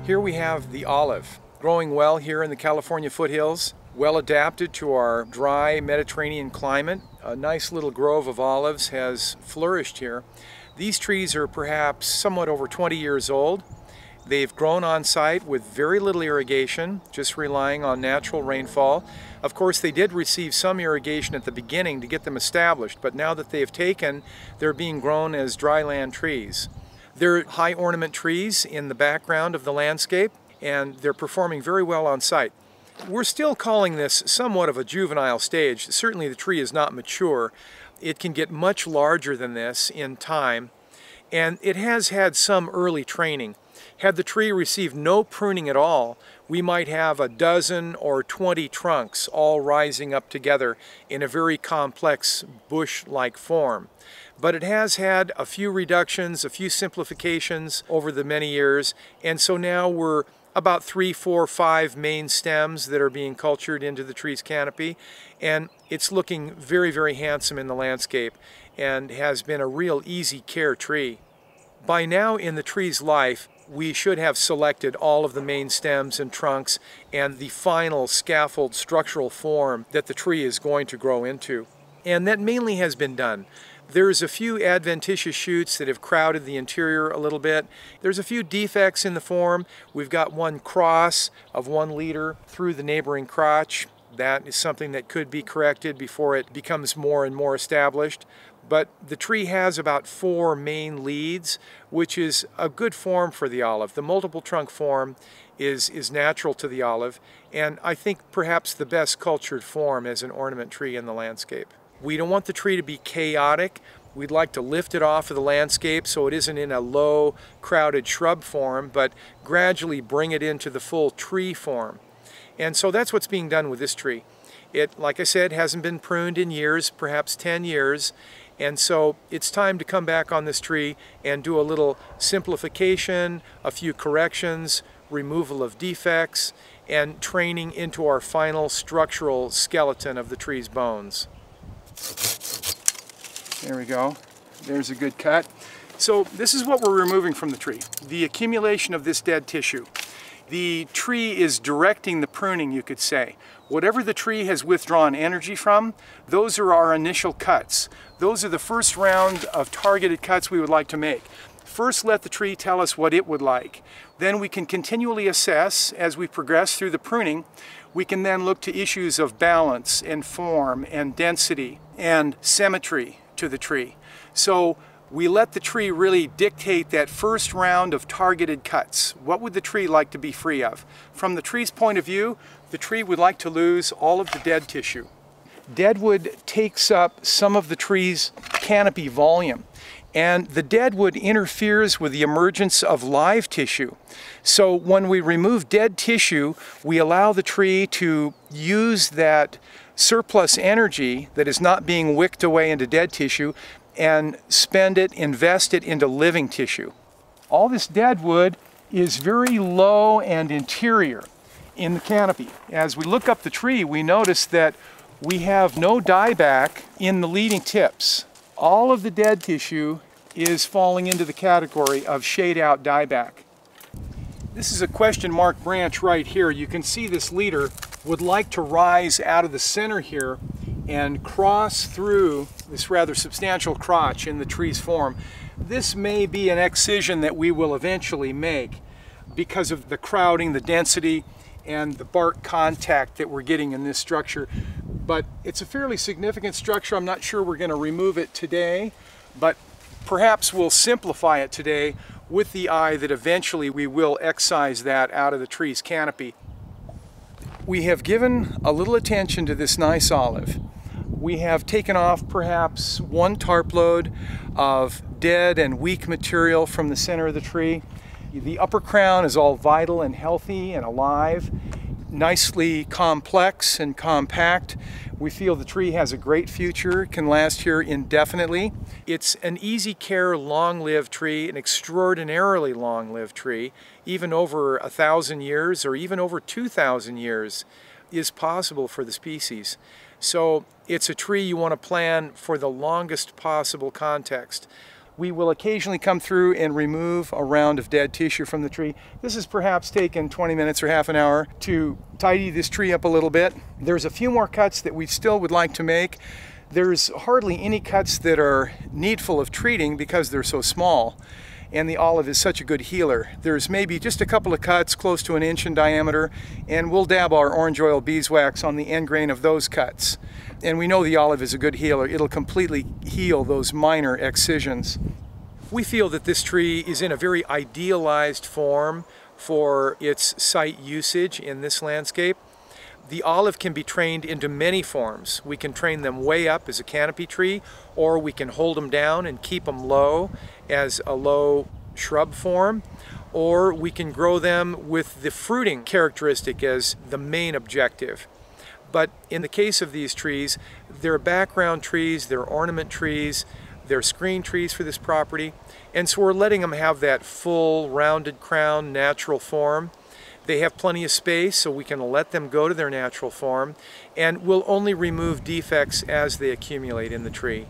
Here we have the olive, growing well here in the California foothills, well adapted to our dry Mediterranean climate. A nice little grove of olives has flourished here. These trees are perhaps somewhat over 20 years old. They've grown on site with very little irrigation, just relying on natural rainfall. Of course, they did receive some irrigation at the beginning to get them established, but now that they've taken, they're being grown as dryland trees. They're high ornament trees in the background of the landscape, and they're performing very well on site. We're still calling this somewhat of a juvenile stage. Certainly the tree is not mature. It can get much larger than this in time, and it has had some early training. Had the tree received no pruning at all, we might have a dozen or 20 trunks all rising up together in a very complex bush-like form. But it has had a few reductions, a few simplifications over the many years, and so now we're about 3, 4, 5 main stems that are being cultured into the tree's canopy, and it's looking very, very handsome in the landscape and has been a real easy care tree. By now in the tree's life, we should have selected all of the main stems and trunks and the final scaffold structural form that the tree is going to grow into. And that mainly has been done. There's a few adventitious shoots that have crowded the interior a little bit. There's a few defects in the form. We've got one cross of 1 leader through the neighboring crotch. That is something that could be corrected before it becomes more and more established. But the tree has about 4 main leads, which is a good form for the olive. The multiple trunk form is natural to the olive, and I think perhaps the best cultured form as an ornament tree in the landscape. We don't want the tree to be chaotic. We'd like to lift it off of the landscape so it isn't in a low, crowded shrub form, but gradually bring it into the full tree form. And so that's what's being done with this tree. It, like I said, hasn't been pruned in years, perhaps 10 years, and so it's time to come back on this tree and do a little simplification, a few corrections, removal of defects, and training into our final structural skeleton of the tree's bones. There we go. There's a good cut. So this is what we're removing from the tree, the accumulation of this dead tissue. The tree is directing the pruning, you could say. Whatever the tree has withdrawn energy from, those are our initial cuts. Those are the first round of targeted cuts we would like to make. First, let the tree tell us what it would like. Then we can continually assess as we progress through the pruning. We can then look to issues of balance and form and density and symmetry to the tree. So we let the tree really dictate that first round of targeted cuts. What would the tree like to be free of? From the tree's point of view, the tree would like to lose all of the dead tissue. Deadwood takes up some of the tree's canopy volume, and the deadwood interferes with the emergence of live tissue. So when we remove dead tissue, we allow the tree to use that surplus energy that is not being wicked away into dead tissue and spend it, invest it into living tissue. All this deadwood is very low and interior in the canopy. As we look up the tree, we notice that we have no dieback in the leading tips. All of the dead tissue is falling into the category of shade out dieback. This is a question mark branch right here. You can see this leader would like to rise out of the center here and cross through this rather substantial crotch in the tree's form. This may be an excision that we will eventually make because of the crowding, the density, and the bark contact that we're getting in this structure. But it's a fairly significant structure. I'm not sure we're going to remove it today, but perhaps we'll simplify it today with the eye that eventually we will excise that out of the tree's canopy. We have given a little attention to this nice olive. We have taken off perhaps 1 tarp load of dead and weak material from the center of the tree. The upper crown is all vital and healthy and alive, nicely complex and compact. We feel the tree has a great future, can last here indefinitely. It's an easy care, long-lived tree, an extraordinarily long-lived tree. Even over 1,000 years or even over 2,000 years is possible for the species. So it's a tree you want to plan for the longest possible context. We will occasionally come through and remove a round of dead tissue from the tree. This has perhaps taken 20 minutes or half an hour to tidy this tree up a little bit. There's a few more cuts that we still would like to make. There's hardly any cuts that are needful of treating because they're so small, and the olive is such a good healer. There's maybe just a couple of cuts close to 1 inch in diameter, and we'll dab our orange oil beeswax on the end grain of those cuts. And we know the olive is a good healer. It'll completely heal those minor excisions. We feel that this tree is in a very idealized form for its site usage in this landscape. The olive can be trained into many forms. We can train them way up as a canopy tree, or we can hold them down and keep them low as a low shrub form, or we can grow them with the fruiting characteristic as the main objective. But in the case of these trees, they're background trees, they're ornament trees, they're screen trees for this property, and so we're letting them have that full rounded crown natural form. They have plenty of space, so we can let them go to their natural form, and we'll only remove defects as they accumulate in the tree.